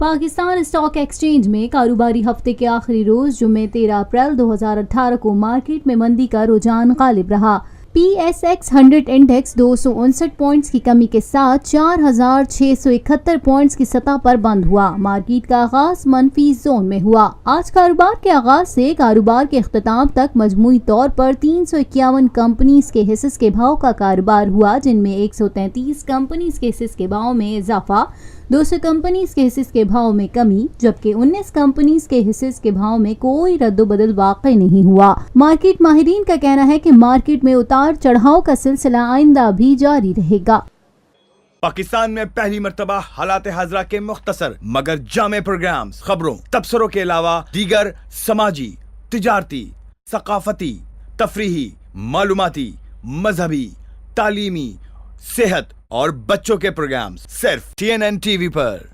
Pakistan stock exchange میں کاروباری ہفتے کے آخری روز جمعے 13 اپریل 2018 کو مارکیٹ میں مندی کا رجحان غالب رہا۔ P S x 100 index 259 points کی کمی کے ساتھ 4671 پوائنٹس کی سطح پر بند ہوا۔ مارکیٹ کا آغاز منفی زون میں ہوا۔ آج کاروبار کے آغاز سے کاروبار کے اختتام تک مجموعی طور پر 351 کمپنیز کے حصص کے بھاؤ کا کاروبار ہوا، جن میں 133 کمپنیز کے حصص کے بھاؤ میں اضافہ، 200 کمپنیز کے حصص کے بھاؤ میں کمی، جبکہ 19 کمپنیز کے حصص کے بھاؤ میں کوئی رد و بدل واقع نہیں ہوا۔ مارکیٹ ماہرین کا کہنا ہے کہ مارکیٹ میں اتار چڑھاؤ کا سلسلہ آئندہ بھی جاری رہے گا۔ پاکستان میں پہلی مرتبہ حالات حاضرہ کے مختصر مگر جامع پروگرامز، خبروں، تبصروں کے علاوہ دیگر سماجی، تجارتی، ثقافتی، تفریحی، معلوماتی، مذہبی، تعلیمی، صحت اور بچوں کے پروگرامز صرف TNN TV پر۔